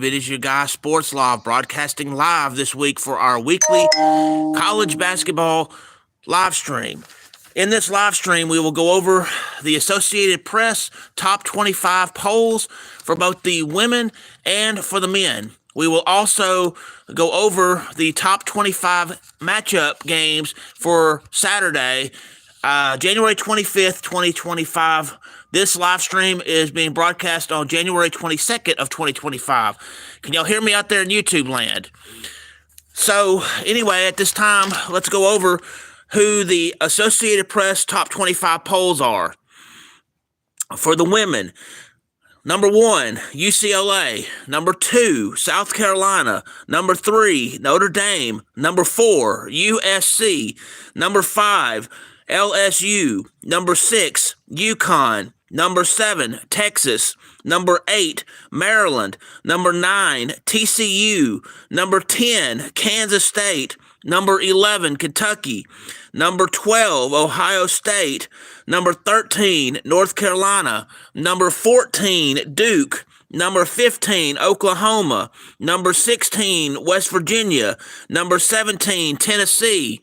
It is your guy, Sports Law, broadcasting live this week for our weekly college basketball live stream. In this live stream, we will go over the Associated Press top 25 polls for both the women and for the men. We will also go over the top 25 matchup games for Saturday, January 25th, 2025. This live stream is being broadcast on January 22nd of 2025. Can y'all hear me out there in YouTube land? So anyway, at this time, let's go over who the Associated Press top 25 polls are. For the women, number 1, UCLA. Number 2, South Carolina. Number 3, Notre Dame. Number 4, USC. Number 5, LSU. Number 6, UConn. Number 7, Texas. Number 8, Maryland. Number 9, TCU. Number 10, Kansas State. Number 11, Kentucky. Number 12, Ohio State. Number 13, North Carolina. Number 14, Duke. Number 15, Oklahoma. Number 16, West Virginia. Number 17, Tennessee.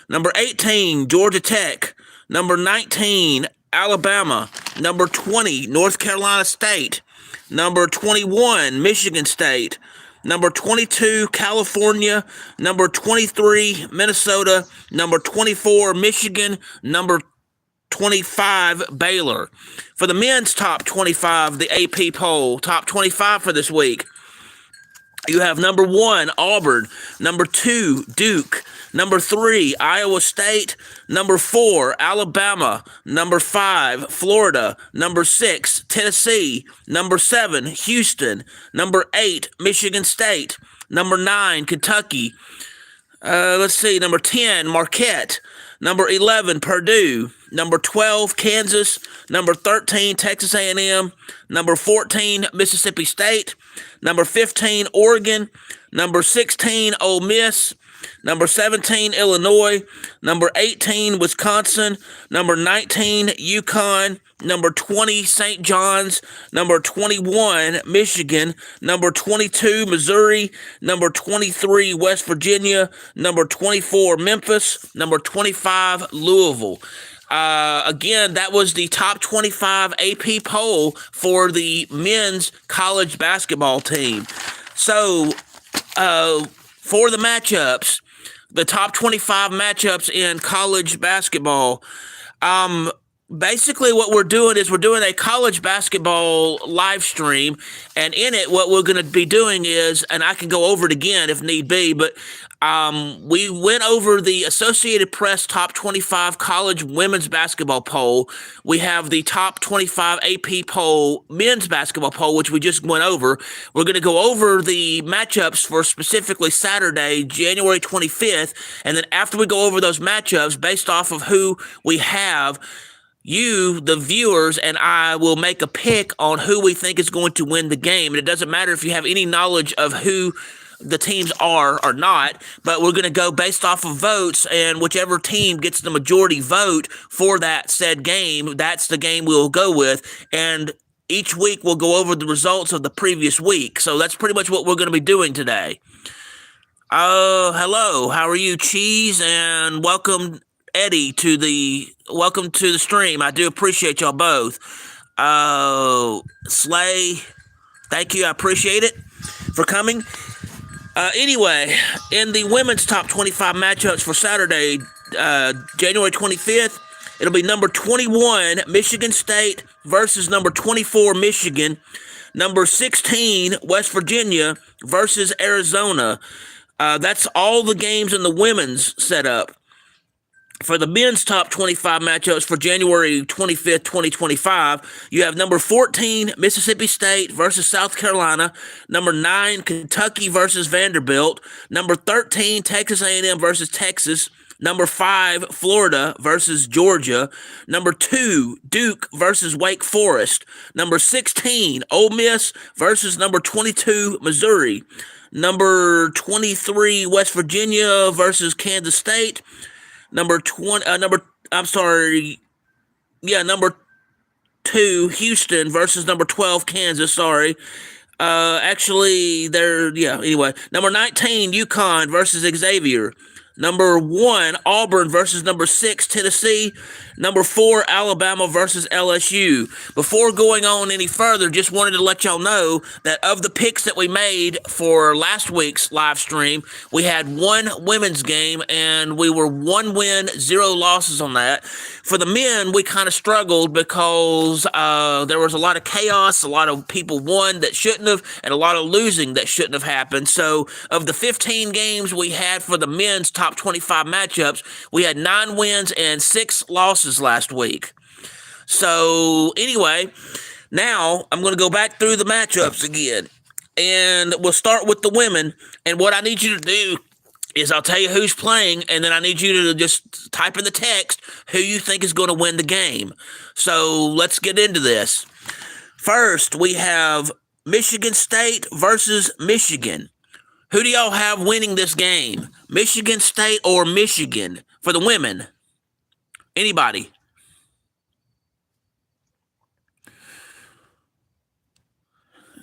Number 18, Georgia Tech. Number 19, Alabama. Number 20, North Carolina State. Number 21, Michigan State. Number 22, California. Number 23, Minnesota. Number 24, Michigan. Number 25, Baylor. For the men's top 25, the AP poll, top 25 for this week, you have number 1, Auburn. Number 2, Duke. Number 3, Iowa State. Number 4, Alabama. Number 5, Florida. Number 6, Tennessee. Number 7, Houston. Number 8, Michigan State. Number 9, Kentucky. Number 10, Marquette. Number 11, Purdue. Number 12, Kansas. Number 13, Texas A&M. Number 14, Mississippi State. Number 15, Oregon. Number 16, Ole Miss. Number 17, Illinois. Number 18, Wisconsin. Number 19, UConn. Number 20, St. John's. Number 21, Michigan. Number 22, Missouri. Number 23, West Virginia. Number 24, Memphis. Number 25, Louisville. Again, that was the top 25 AP poll for the men's college basketball team. So, for the matchups, the top 25 matchups in college basketball, basically what we're doing is we're doing a college basketball live stream, and in it what we're going to be doing is, and I can go over it again if need be, but we went over the Associated Press top 25 college women's basketball poll. We have the top 25 AP poll men's basketball poll, which we just went over. We're going to go over the matchups for specifically Saturday, January 25th, and then after we go over those matchups based off of who we have, you, the viewers, and I will make a pick on who we think is going to win the game. And it doesn't matter if you have any knowledge of who the teams are or not, but we're going to go based off of votes, and whichever team gets the majority vote for that said game, that's the game we'll go with. And each week we'll go over the results of the previous week. So that's pretty much what we're going to be doing today. Hello. How are you, Cheese? And welcome, Eddie, welcome to the stream. I do appreciate y'all both. Slay, thank you. I appreciate it for coming. Anyway, in the women's top 25 matchups for Saturday, January 25th, it'll be number 21, Michigan State versus number 24, Michigan. Number 16, West Virginia versus Arizona. That's all the games in the women's setup. For the men's top 25 matchups for January 25th, 2025, you have number 14, Mississippi State versus South Carolina. Number 9, Kentucky versus Vanderbilt. Number 13, Texas A&M versus Texas. Number 5, Florida versus Georgia. Number 2, Duke versus Wake Forest. Number 16, Ole Miss versus number 22, Missouri. Number 23, West Virginia versus Kansas State. Number 2, Houston versus number 12, Kansas. Actually, anyway. Number 19, UConn versus Xavier. Number 1, Auburn versus number 6, Tennessee. Number 4, Alabama versus LSU. Before going on any further, just wanted to let y'all know that of the picks that we made for last week's live stream, we had one women's game, and we were 1 win, 0 losses on that. For the men, we kind of struggled because there was a lot of chaos, a lot of people won that shouldn't have, and a lot of losing that shouldn't have happened. So of the 15 games we had for the men's top 25 matchups, we had 9 wins and 6 losses last week. So anyway, now I'm going to go back through the matchups again, and we'll start with the women. And what I need you to do is I'll tell you who's playing, and then I need you to just type in the text who you think is going to win the game. So let's get into this. First, we have Michigan State versus Michigan. Who do y'all have winning this game? Michigan State or Michigan for the women? Anybody?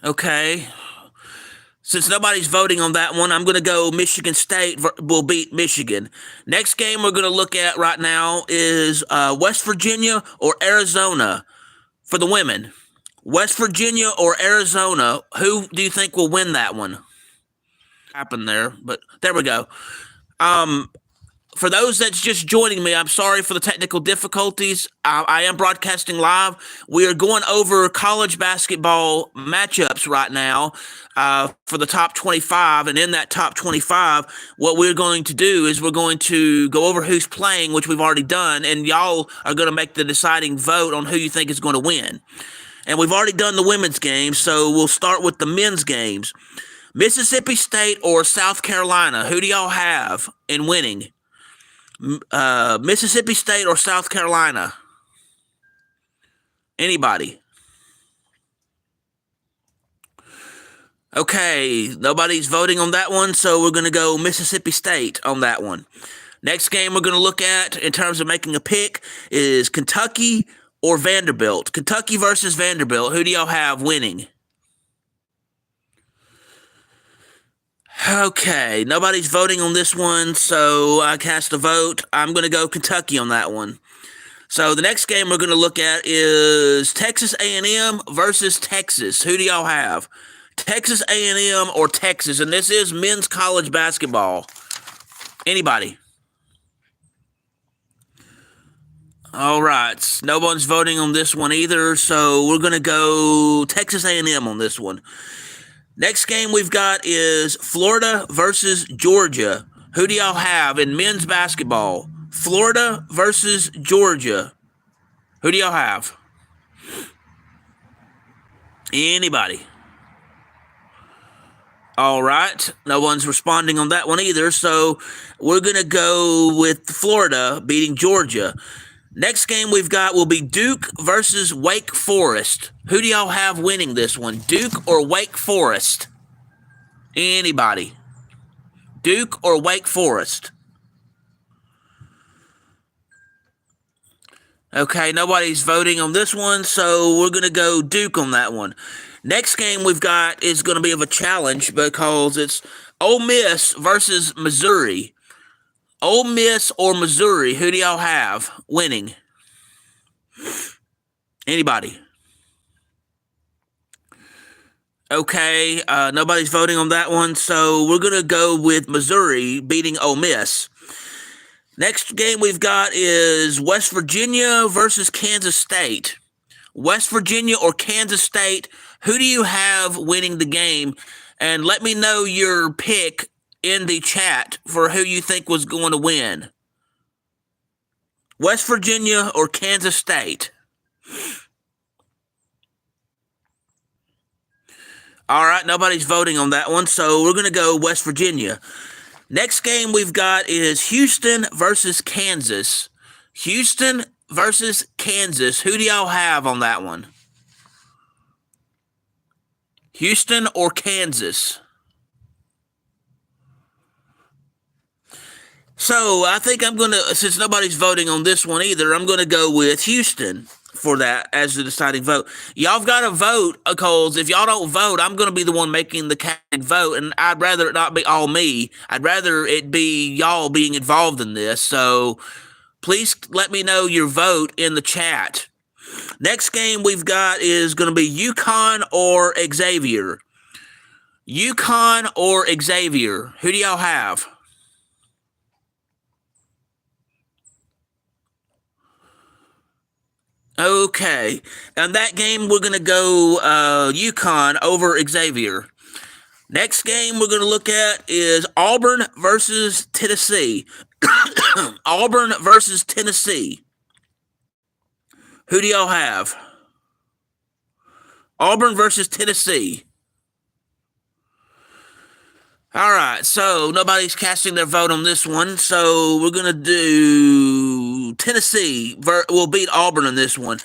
Okay. Since nobody's voting on that one, I'm going to go Michigan State will beat Michigan. Next game we're going to look at right now is West Virginia or Arizona for the women. West Virginia or Arizona, who do you think will win that one? Happened there, but there we go. For those that's just joining me, I'm sorry for the technical difficulties. I am broadcasting live. We are going over college basketball matchups right now for the top 25. And in that top 25, what we're going to do is we're going to go over who's playing, which we've already done. And y'all are going to make the deciding vote on who you think is going to win. And we've already done the women's games, so we'll start with the men's games. Mississippi State or South Carolina, who do y'all have in winning? Mississippi State or South Carolina? Anybody? Okay, nobody's voting on that one, so we're going to go Mississippi State on that one. Next game we're going to look at in terms of making a pick is Kentucky or Vanderbilt. Kentucky versus Vanderbilt. Who do y'all have winning? Okay, nobody's voting on this one, so I cast a vote. I'm going to go Kentucky on that one. So the next game we're going to look at is Texas A&M versus Texas. Who do y'all have? Texas A&M or Texas? And this is men's college basketball. Anybody? All right, no one's voting on this one either, so we're going to go Texas A&M on this one. Next game we've got is Florida versus Georgia. Who do y'all have in men's basketball? Florida versus Georgia. Who do y'all have? Anybody? All right. No one's responding on that one either, so we're going to go with Florida beating Georgia. Next game we've got will be Duke versus Wake Forest. Who do y'all have winning this one? Duke or Wake Forest? Anybody? Duke or Wake Forest? Okay, nobody's voting on this one, so we're going to go Duke on that one. Next game we've got is going to be of a challenge because it's Ole Miss versus Missouri. Ole Miss or Missouri, who do y'all have winning? Anybody? Okay, nobody's voting on that one, so we're going to go with Missouri beating Ole Miss. Next game we've got is West Virginia versus Kansas State. West Virginia or Kansas State, who do you have winning the game? And let me know your pick in the chat for who you think was going to win. West Virginia or Kansas State? All right, nobody's voting on that one, so we're going to go West Virginia. Next game we've got is Houston versus Kansas. Houston versus Kansas. Who do y'all have on that one? Houston or Kansas? So I think I'm going to, since nobody's voting on this one either, I'm going to go with Houston for that as the deciding vote. Y'all got to vote, because if y'all don't vote, I'm going to be the one making the casting vote, and I'd rather it not be all me. I'd rather it be y'all being involved in this. So please let me know your vote in the chat. Next game we've got is going to be UConn or Xavier. UConn or Xavier. Who do y'all have? Okay. And that game, we're going to go UConn over Xavier. Next game we're going to look at is Auburn versus Tennessee. Auburn versus Tennessee. Who do y'all have? Auburn versus Tennessee. All right, so nobody's casting their vote on this one, so we're going to do Tennessee will beat Auburn in this one.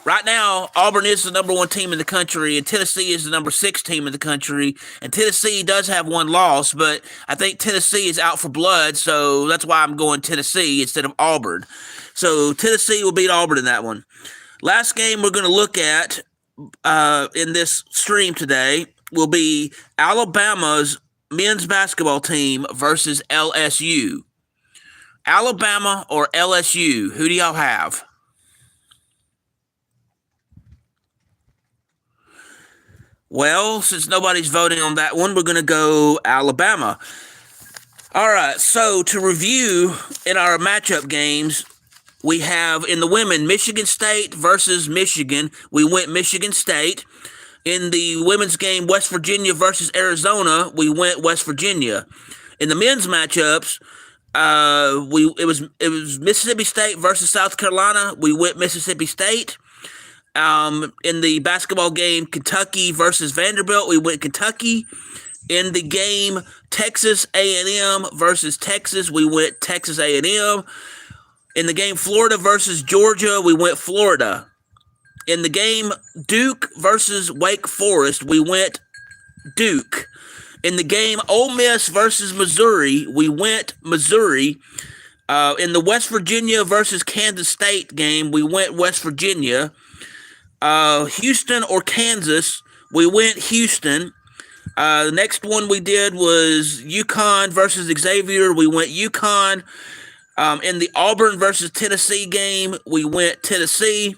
Right now, Auburn is the number 1 team in the country, and Tennessee is the number 6 team in the country. And Tennessee does have one loss, but I think Tennessee is out for blood, so that's why I'm going Tennessee instead of Auburn. So Tennessee will beat Auburn in that one. Last game we're going to look at in this stream today will be Alabama's men's basketball team versus LSU. Alabama or LSU, who do y'all have? Well, since nobody's voting on that one, we're going to go Alabama. All right, so to review in our matchup games, we have in the women, Michigan State versus Michigan. We went Michigan State. In the women's game, West Virginia versus Arizona, we went West Virginia. In the men's matchups, it was Mississippi State versus South Carolina. We went Mississippi State. In the basketball game, Kentucky versus Vanderbilt, we went Kentucky. In the game, Texas A&M versus Texas, we went Texas A&M. In the game, Florida versus Georgia, we went Florida. In the game, Duke versus Wake Forest, we went Duke. In the game, Ole Miss versus Missouri, we went Missouri. In the West Virginia versus Kansas State game, we went West Virginia. Houston or Kansas, we went Houston. The next one we did was UConn versus Xavier, we went UConn. In the Auburn versus Tennessee game, we went Tennessee.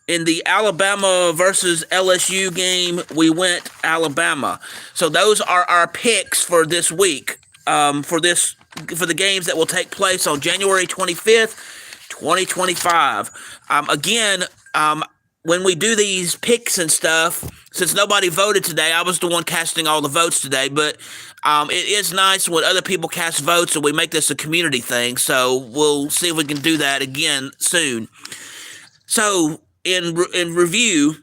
In the Alabama versus LSU game, we went Alabama. So those are our picks for this week, for the games that will take place on January 25th, 2025. When we do these picks and stuff, since nobody voted today, I was the one casting all the votes today, but it is nice when other people cast votes and we make this a community thing. So we'll see if we can do that again soon. So in review,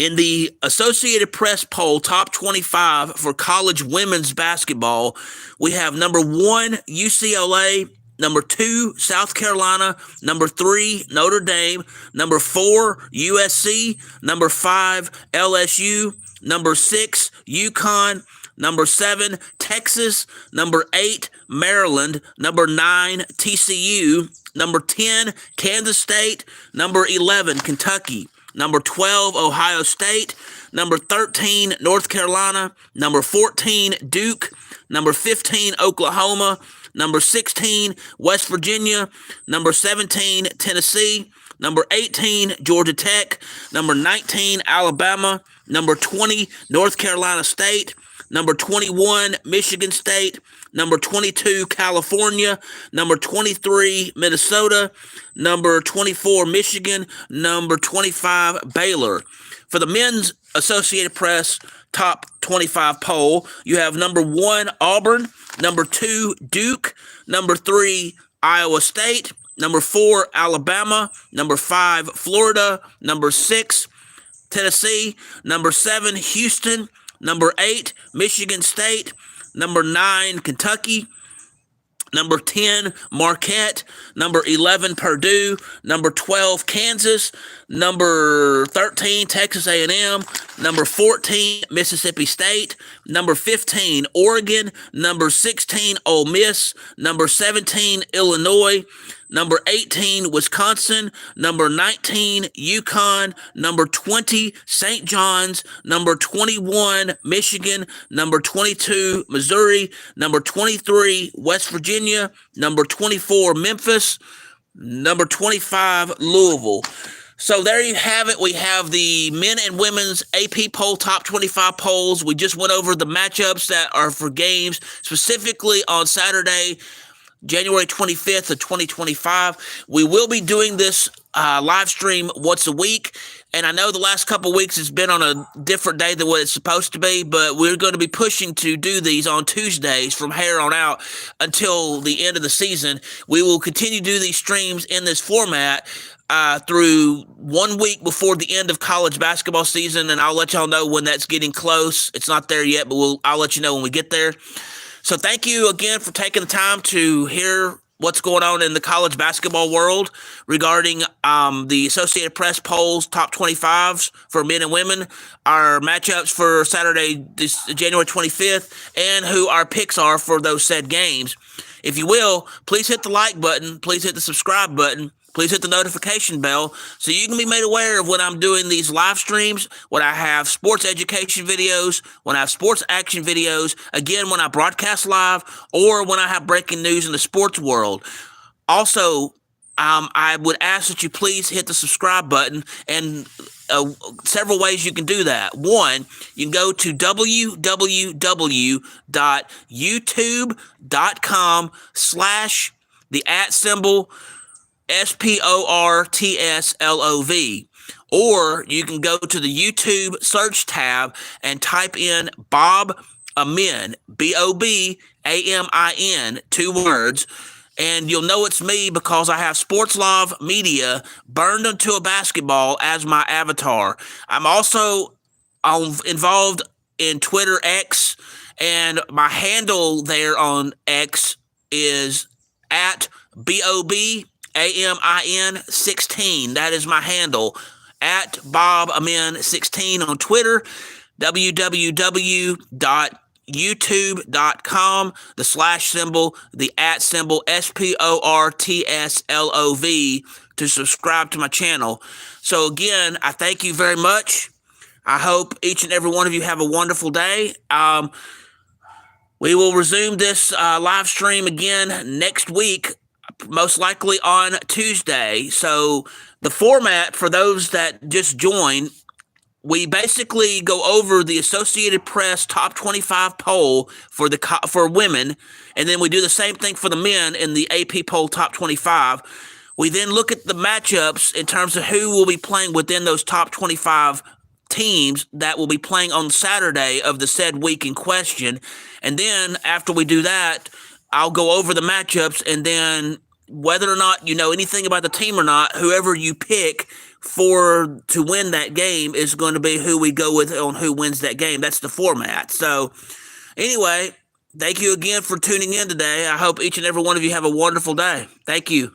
in the Associated Press poll top 25 for college women's basketball, we have number 1 UCLA, number 2 South Carolina, number 3 Notre Dame, number 4 USC, number 5 LSU, number 6 UConn, number 7 Texas, number 8 Maryland, number 9 TCU, number 10 Kansas State, number 11 Kentucky, number 12 Ohio State, number 13 North Carolina, number 14 Duke, number 15 Oklahoma, number 16 West Virginia, number 17 Tennessee, number 18 Georgia Tech, number 19 Alabama, number 20 North Carolina State, number 21 Michigan State, number 22 California, number 23 Minnesota, number 24 Michigan, number 25 Baylor. For the men's Associated Press top 25 poll, you have number 1 Auburn, number 2 Duke, number 3 Iowa State, number 4 Alabama, number 5 Florida, number 6 Tennessee, number 7 Houston, number 8 Michigan State, number 9 Kentucky, number 10 Marquette, number 11 Purdue, number 12 Kansas, number 13 Texas A&M, number 14 Mississippi State, number 15 Oregon, number 16 Ole Miss, number 17 Illinois, number 18, Wisconsin, number 19, Yukon, number 20, St. John's, number 21, Michigan, number 22, Missouri, number 23, West Virginia, number 24, Memphis, number 25, Louisville. So there you have it. We have the men and women's AP poll top 25 polls. We just went over the matchups that are for games specifically on Saturday, January 25th of 2025. We will be doing this live stream once a week. And I know the last couple of weeks has been on a different day than what it's supposed to be, but we're going to be pushing to do these on Tuesdays from here on out until the end of the season. We will continue to do these streams in this format through 1 week before the end of college basketball season, and I'll let y'all know when that's getting close. It's not there yet, but I'll let you know when we get there. So thank you again for taking the time to hear what's going on in the college basketball world regarding the Associated Press polls, top 25s for men and women, our matchups for Saturday, January 25th, and who our picks are for those said games. If you will, please hit the like button. Please hit the subscribe button. Please hit the notification bell so you can be made aware of when I'm doing these live streams, when I have sports education videos, when I have sports action videos, again, when I broadcast live, or when I have breaking news in the sports world. Also, I would ask that you please hit the subscribe button, and several ways you can do that. One, you can go to www.youtube.com/the @SPORTSLOV. Or you can go to the YouTube search tab and type in Bob Amin, BOBAMIN, 2 words, and you'll know it's me because I have Sports Love Media burned onto a basketball as my avatar. I'm also involved in Twitter X, and my handle there on X is at BOBAMIN16. That is my handle, at BobAmin16 on Twitter. www.youtube.com, the /symbol, the @ SPORTSLOV to subscribe to my channel. So again, I thank you very much. I hope each and every one of you have a wonderful day. We will resume this live stream again next week, most likely on Tuesday. So the format for those that just joined, we basically go over the Associated Press top 25 poll for women, and then we do the same thing for the men in the AP poll top 25. We then look at the matchups in terms of who will be playing within those top 25 teams that will be playing on Saturday of the said week in question. And then after we do that, I'll go over the matchups, and then whether or not you know anything about the team or not, whoever you pick to win that game is going to be who we go with on who wins that game. That's the format. So anyway, thank you again for tuning in today. I hope each and every one of you have a wonderful day. Thank you.